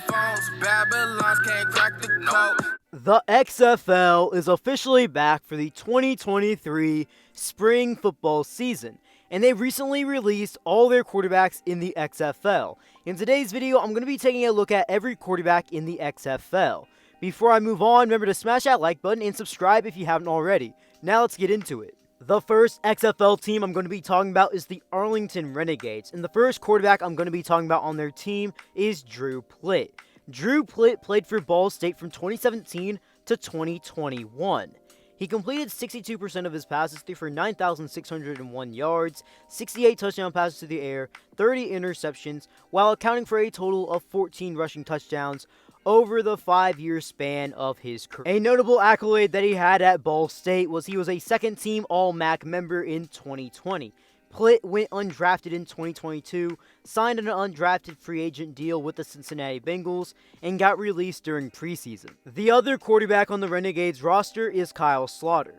phones, Babylons can't crack the code. The XFL is officially back for the 2023 spring football season, and they've recently released all their quarterbacks in the XFL. In today's video, I'm going to be taking a look at every quarterback in the XFL. Before I move on, remember to smash that like button and subscribe if you haven't already. Now let's get into it. The first XFL team I'm going to be talking about is the Arlington Renegades, and the first quarterback I'm going to be talking about on their team is Drew Plitt. Drew Plitt played for Ball State from 2017 to 2021. He completed 62% of his passes, threw for 9,601 yards, 68 touchdown passes to the air, 30 interceptions, while accounting for a total of 14 rushing touchdowns over the 5-year span of his career. A notable accolade that he had at Ball State was he was a second-team All-MAC member in 2020. Plitt went undrafted in 2022, signed an undrafted free agent deal with the Cincinnati Bengals, and got released during preseason. The other quarterback on the Renegades roster is Kyle Slaughter.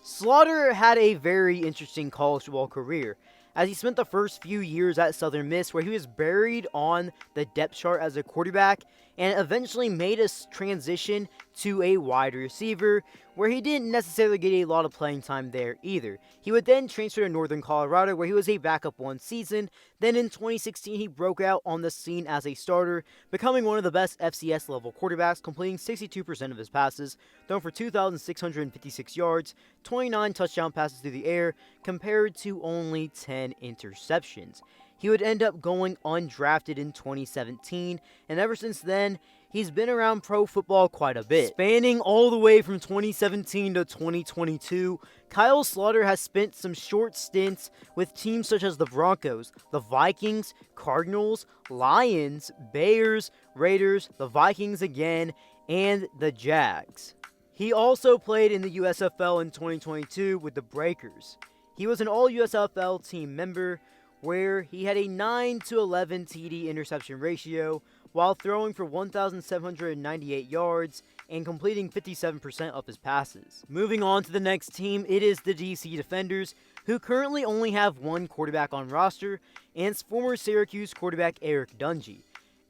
Slaughter had a very interesting college football career, as he spent the first few years at Southern Miss, where he was buried on the depth chart as a quarterback, and eventually made a transition to a wide receiver, where he didn't necessarily get a lot of playing time there either. He would then transfer to Northern Colorado, where he was a backup one season. Then in 2016, he broke out on the scene as a starter, becoming one of the best FCS level quarterbacks, completing 62% of his passes, thrown for 2,656 yards, 29 touchdown passes through the air, compared to only 10 interceptions. He would end up going undrafted in 2017, and ever since then, he's been around pro football quite a bit. Spanning all the way from 2017 to 2022, Kyle Slaughter has spent some short stints with teams such as the Broncos, the Vikings, Cardinals, Lions, Bears, Raiders, the Vikings again, and the Jags. He also played in the USFL in 2022 with the Breakers. He was an all-USFL team member, where he had a 9-11 TD interception ratio while throwing for 1,798 yards and completing 57% of his passes. Moving on to the next team, it is the DC Defenders, who currently only have one quarterback on roster, and it's former Syracuse quarterback Eric Dungey.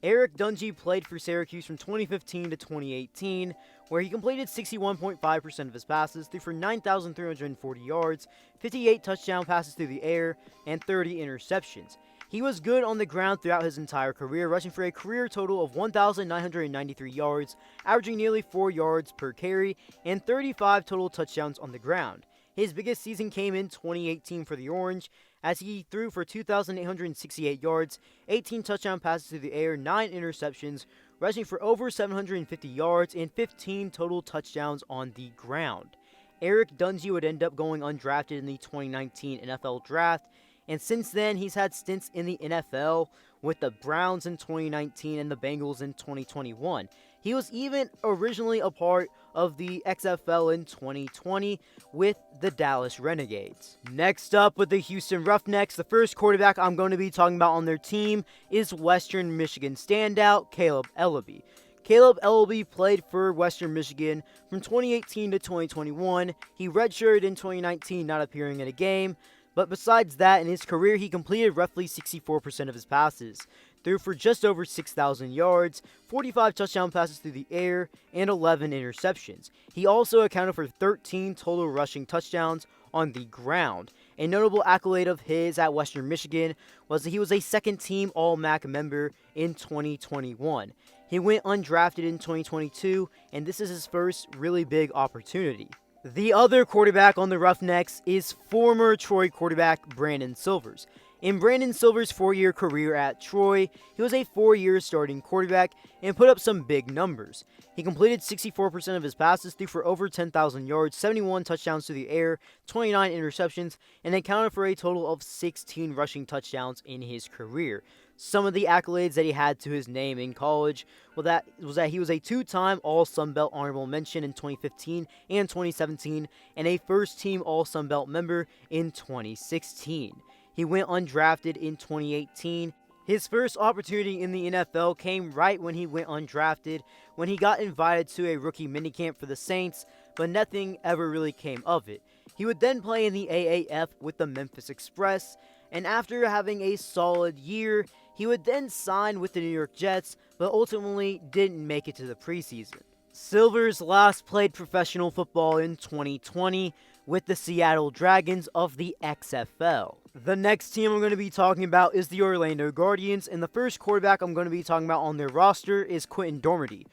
Eric Dungey played for Syracuse from 2015 to 2018, where he completed 61.5% of his passes, threw for 9,340 yards, 58 touchdown passes through the air, and 30 interceptions. He was good on the ground throughout his entire career, rushing for a career total of 1,993 yards, averaging nearly 4 yards per carry, and 35 total touchdowns on the ground. His biggest season came in 2018 for the Orange, as he threw for 2,868 yards, 18 touchdown passes through the air, 9 interceptions, rushing for over 750 yards, and 15 total touchdowns on the ground. Eric Dungey would end up going undrafted in the 2019 NFL Draft, and since then he's had stints in the NFL with the Browns in 2019 and the Bengals in 2021. He was even originally a part of the XFL in 2020 with the Dallas Renegades. Next up, with the Houston Roughnecks, the first quarterback I'm going to be talking about on their team is Western Michigan standout Caleb Ellaby. Caleb Ellaby played for Western Michigan from 2018 to 2021. He redshirted in 2019, not appearing in a game. But besides that, in his career, he completed roughly 64% of his passes, threw for just over 6,000 yards, 45 touchdown passes through the air, and 11 interceptions. He also accounted for 13 total rushing touchdowns on the ground. A notable accolade of his at Western Michigan was that he was a second-team All-MAC member in 2021. He went undrafted in 2022, and this is his first really big opportunity. The other quarterback on the Roughnecks is former Troy quarterback Brandon Silvers. In Brandon Silvers' 4-year career at Troy, he was a 4-year starting quarterback and put up some big numbers. He completed 64% of his passes, threw for over 10,000 yards, 71 touchdowns to the air, 29 interceptions, and accounted for a total of 16 rushing touchdowns in his career. Some of the accolades that he had to his name in college was that he was a 2-time All-Sun Belt honorable mention in 2015 and 2017, and a first-team All-Sun Belt member in 2016. He went undrafted in 2018. His first opportunity in the NFL came right when he went undrafted, when he got invited to a rookie minicamp for the Saints, but nothing ever really came of it. He would then play in the AAF with the Memphis Express, and after having a solid year, he would then sign with the New York Jets, but ultimately didn't make it to the preseason. Silvers last played professional football in 2020 with the Seattle Dragons of the XFL. The next team I'm going to be talking about is the Orlando Guardians, and the first quarterback I'm going to be talking about on their roster is Quentin Dormady.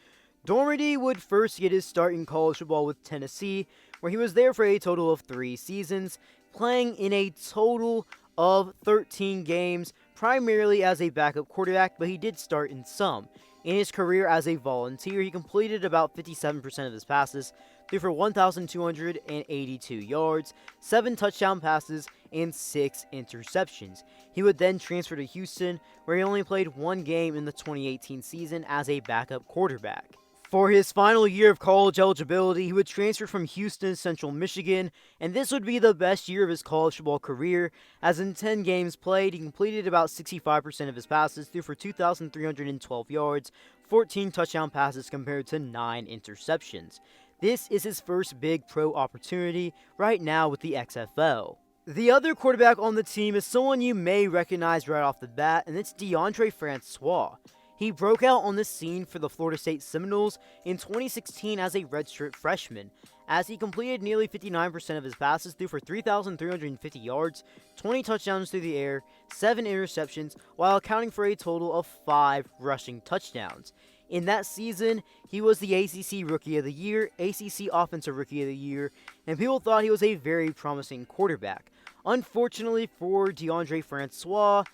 Dormady would first get his start in college football with Tennessee, where he was there for a total of 3 seasons, playing in a total of 13 games, primarily as a backup quarterback, but he did start in some. In his career as a volunteer, he completed about 57% of his passes, threw for 1,282 yards, 7 touchdown passes, and 6 interceptions. He would then transfer to Houston, where he only played 1 game in the 2018 season as a backup quarterback. For his final year of college eligibility, he would transfer from Houston to Central Michigan, and this would be the best year of his college football career, as in 10 games played, he completed about 65% of his passes, threw for 2,312 yards, 14 touchdown passes compared to 9 interceptions. This is his first big pro opportunity right now with the XFL. The other quarterback on the team is someone you may recognize right off the bat, and it's Deondre Francois. He broke out on the scene for the Florida State Seminoles in 2016 as a redshirt freshman, as he completed nearly 59% of his passes, threw for 3,350 yards, 20 touchdowns through the air, 7 interceptions, while accounting for a total of 5 rushing touchdowns. In that season, he was the ACC Rookie of the Year, ACC Offensive Rookie of the Year, and people thought he was a very promising quarterback. Unfortunately for Deondre Francois,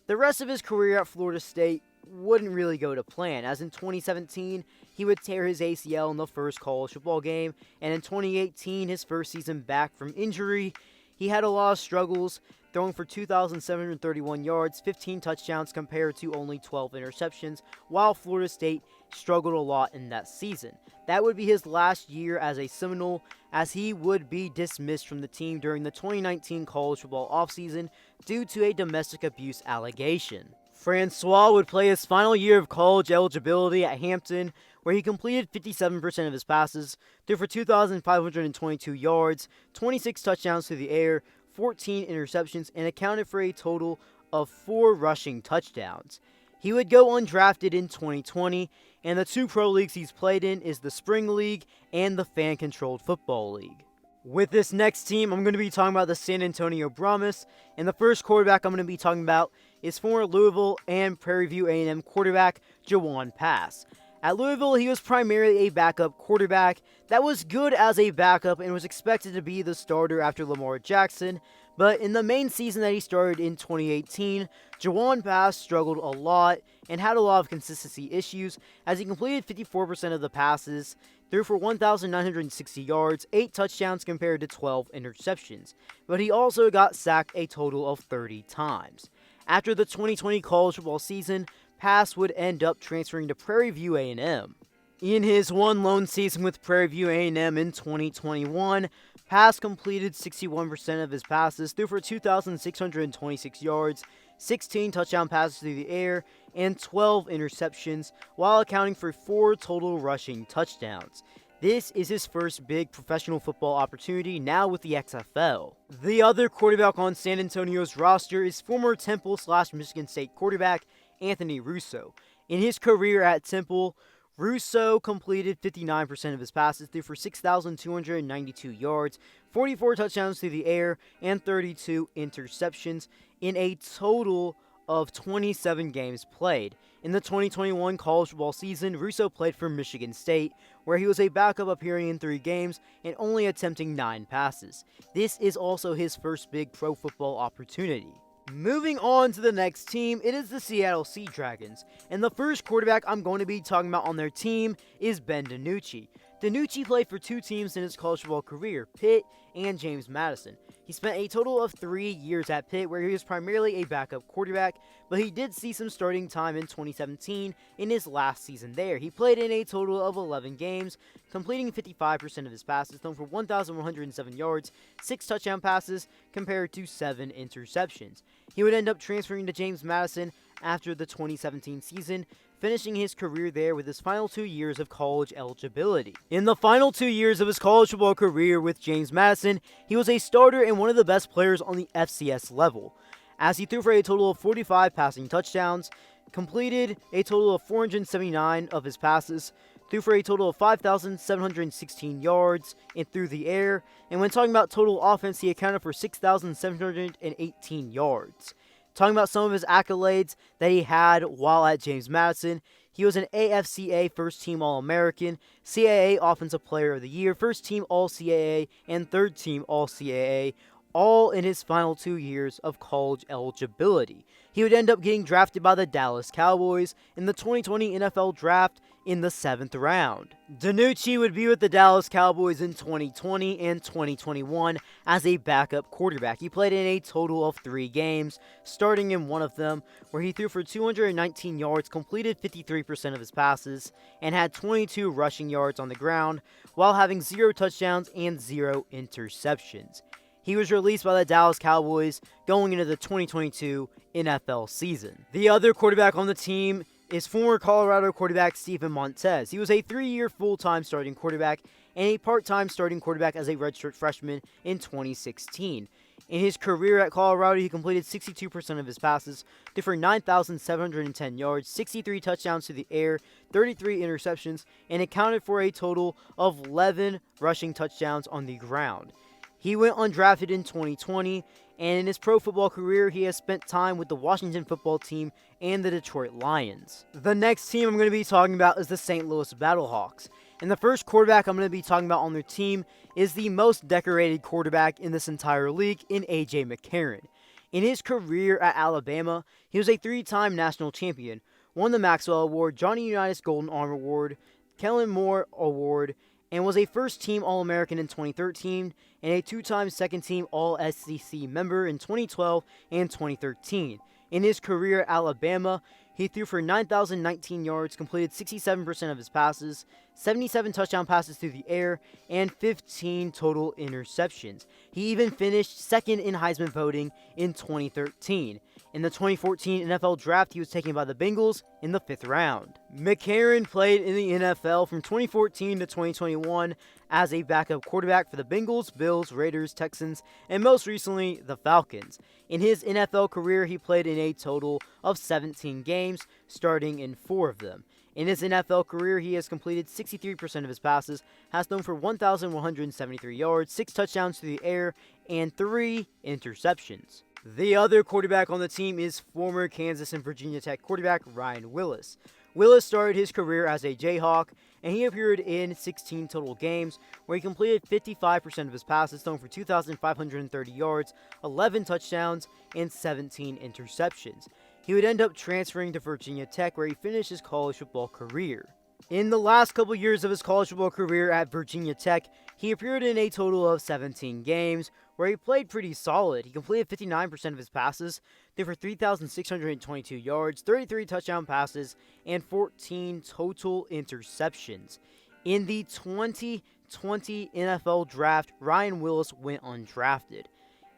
the rest of his career at Florida State wouldn't really go to plan, as in 2017, he would tear his ACL in the first college football game, and in 2018, his first season back from injury, he had a lot of struggles, throwing for 2,731 yards, 15 touchdowns compared to only 12 interceptions, while Florida State struggled a lot in that season. That would be his last year as a Seminole, as he would be dismissed from the team during the 2019 college football offseason due to a domestic abuse allegation. Francois would play his final year of college eligibility at Hampton, where he completed 57% of his passes, threw for 2,522 yards, 26 touchdowns through the air, 14 interceptions, and accounted for a total of 4 rushing touchdowns. He would go undrafted in 2020, and the 2 pro leagues he's played in is the Spring League and the Fan-Controlled Football League. With this next team, I'm going to be talking about the San Antonio Brahmas, and the first quarterback I'm going to be talking about is former Louisville and Prairie View A&M quarterback Jawan Pass. At Louisville, he was primarily a backup quarterback that was good as a backup and was expected to be the starter after Lamar Jackson, but in the main season that he started in 2018, Jawan Pass struggled a lot and had a lot of consistency issues, as he completed 54% of the passes, threw for 1,960 yards, 8 touchdowns compared to 12 interceptions, but he also got sacked a total of 30 times. After the 2020 college football season, Pass would end up transferring to Prairie View A&M. In his one lone season with Prairie View A&M in 2021, Pass completed 61% of his passes, threw for 2,626 yards, 16 touchdown passes through the air, and 12 interceptions, while accounting for 4 total rushing touchdowns. This is his first big professional football opportunity now with the XFL. The other quarterback on San Antonio's roster is former Temple/Michigan State quarterback Anthony Russo. In his career at Temple, Russo completed 59% of his passes, threw for 6,292 yards, 44 touchdowns through the air, and 32 interceptions in a total of 27 games played. In the 2021 college football season, Russo played for Michigan State, where he was a backup appearing in 3 games and only attempting 9 passes. This is also his first big pro football opportunity. Moving on to the next team, it is the Seattle Sea Dragons, and the first quarterback I'm going to be talking about on their team is Ben DiNucci. DiNucci played for 2 teams in his college football career, Pitt and James Madison. He spent a total of 3 years at Pitt, where he was primarily a backup quarterback, but he did see some starting time in 2017 in his last season there. He played in a total of 11 games, completing 55% of his passes, thrown for 1,107 yards, 6 touchdown passes, compared to 7 interceptions. He would end up transferring to James Madison after the 2017 season, finishing his career there with his final 2 years of college eligibility. In the final 2 years of his college football career with James Madison, he was a starter and one of the best players on the FCS level. as he threw for a total of 45 passing touchdowns, completed a total of 479 of his passes, threw for a total of 5,716 yards and through the air, and when talking about total offense, he accounted for 6,718 yards. Talking about some of his accolades that he had while at James Madison, he was an AFCA First Team All-American, CAA Offensive Player of the Year, First Team All-CAA, and Third Team All-CAA, all in his final 2 years of college eligibility. He would end up getting drafted by the Dallas Cowboys in the 2020 NFL Draft in the 7th round. DiNucci would be with the Dallas Cowboys in 2020 and 2021 as a backup quarterback. He played in a total of 3 games, starting in one of them, where he threw for 219 yards, completed 53% of his passes, and had 22 rushing yards on the ground, while having 0 touchdowns and 0 interceptions. He was released by the Dallas Cowboys going into the 2022 NFL season. The other quarterback on the team is former Colorado quarterback Steven Montez. He was a 3-year full-time starting quarterback and a part-time starting quarterback as a redshirt freshman in 2016. In his career at Colorado, he completed 62% of his passes, threw for 9,710 yards, 63 touchdowns to the air, 33 interceptions, and accounted for a total of 11 rushing touchdowns on the ground. He went undrafted in 2020, and in his pro football career, he has spent time with the Washington football team and the Detroit Lions. The next team I'm going to be talking about is the St. Louis Battlehawks. And the first quarterback I'm going to be talking about on their team is the most decorated quarterback in this entire league in A.J. McCarron. In his career at Alabama, he was a 3-time national champion, won the Maxwell Award, Johnny Unitas Golden Arm Award, Kellen Moore Award, and was a first-team All-American in 2013 and a 2-time second-team All-SEC member in 2012 and 2013. In his career at Alabama, he threw for 9,019 yards, completed 67% of his passes, 77 touchdown passes through the air, and 15 total interceptions. He even finished second in Heisman voting in 2013. In the 2014 NFL Draft, he was taken by the Bengals in the 5th round. McCarron played in the NFL from 2014 to 2021 as a backup quarterback for the Bengals, Bills, Raiders, Texans, and most recently, the Falcons. In his NFL career, he played in a total of 17 games, starting in 4 of them. In his NFL career, he has completed 63% of his passes, has thrown for 1,173 yards, 6 touchdowns to the air, and 3 interceptions. The other quarterback on the team is former Kansas and Virginia Tech quarterback Ryan Willis. Willis started his career as a Jayhawk, and he appeared in 16 total games, where he completed 55% of his passes, thrown for 2,530 yards, 11 touchdowns, and 17 interceptions. He would end up transferring to Virginia Tech, where he finished his college football career. In the last couple years of his college football career at Virginia Tech, he appeared in a total of 17 games, where he played pretty solid. He completed 59% of his passes, threw for 3,622 yards, 33 touchdown passes, and 14 total interceptions. In the 2020 NFL Draft, Ryan Willis went undrafted.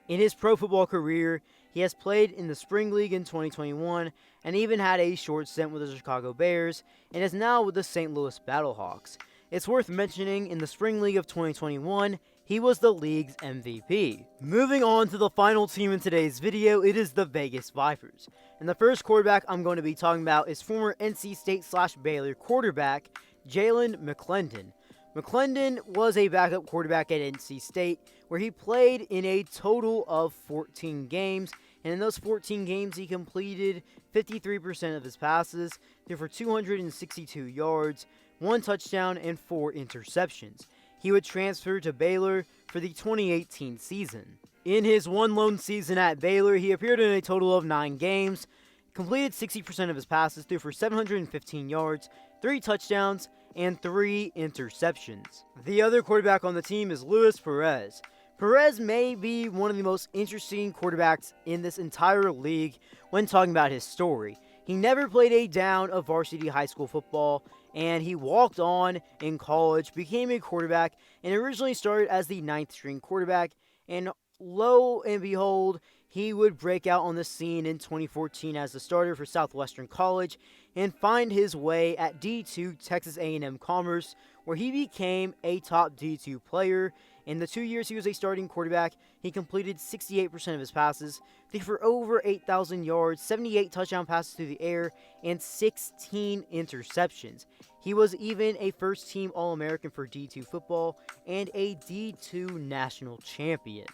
In his pro football career, he has played in the Spring League in 2021 and even had a short stint with the Chicago Bears and is now with the St. Louis Battlehawks. It's worth mentioning in the Spring League of 2021, he was the league's MVP. Moving on to the final team in today's video, it is the Vegas Vipers. And the first quarterback I'm going to be talking about is former NC State/Baylor quarterback Jalen McClendon. McClendon was a backup quarterback at NC State, where he played in a total of 14 games, and in those 14 games, he completed 53% of his passes, threw for 262 yards, 1 touchdown, and 4 interceptions. He would transfer to Baylor for the 2018 season. In his one lone season at Baylor, he appeared in a total of 9 games, completed 60% of his passes, threw for 715 yards, 3 touchdowns, and 3 interceptions. The other quarterback on the team is Luis Perez. Perez may be one of the most interesting quarterbacks in this entire league when talking about his story. He never played a down of varsity high school football, and he walked on in college, became a quarterback, and originally started as the 9th string quarterback, and lo and behold, he would break out on the scene in 2014 as the starter for Southwestern College and find his way at D2 Texas A&M Commerce, where he became a top D2 player In the 2 years he was a starting quarterback, he completed 68% of his passes, threw for over 8,000 yards, 78 touchdown passes through the air, and 16 interceptions. He was even a first-team All-American for D2 football and a D2 national champion.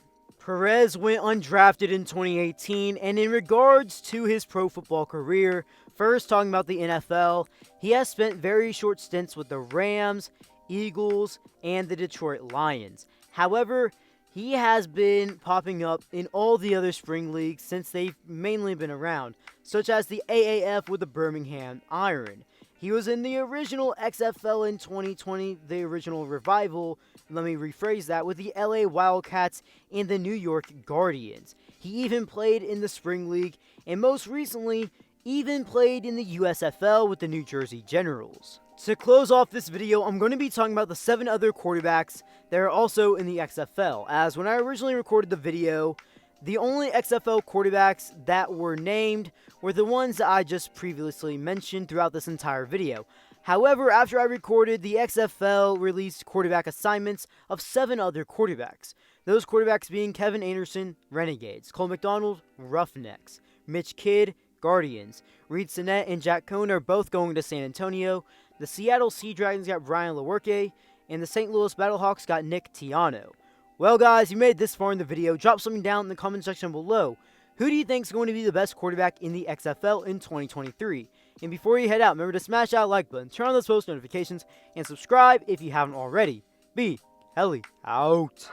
Perez went undrafted in 2018, and in regards to his pro football career, first talking about the NFL, he has spent very short stints with the Rams, Eagles, and the Detroit Lions. However, he has been popping up in all the other spring leagues since they've mainly been around, such as the AAF with the Birmingham Iron. He was in the original XFL in 2020, the original revival, let me rephrase that, with the LA Wildcats and the New York Guardians. He even played in the Spring League, and most recently, even played in the USFL with the New Jersey Generals. To close off this video, I'm going to be talking about the 7 other quarterbacks that are also in the XFL, as when I originally recorded the video, the only XFL quarterbacks that were named were the ones that I just previously mentioned throughout this entire video. However, after I recorded, the XFL released quarterback assignments of 7 other quarterbacks. Those quarterbacks being Kevin Anderson, Renegades, Cole McDonald, Roughnecks, Mitch Kidd, Guardians, Reed Sinnett and Jack Cohn are both going to San Antonio, the Seattle Sea Dragons got Brian Lewerke, and the St. Louis Battlehawks got Nick Tiano. Well guys, you made it this far in the video, drop something down in the comment section below. Who do you think is going to be the best quarterback in the XFL in 2023? And before you head out, remember to smash that like button, turn on those post notifications, and subscribe if you haven't already. Be Helly out.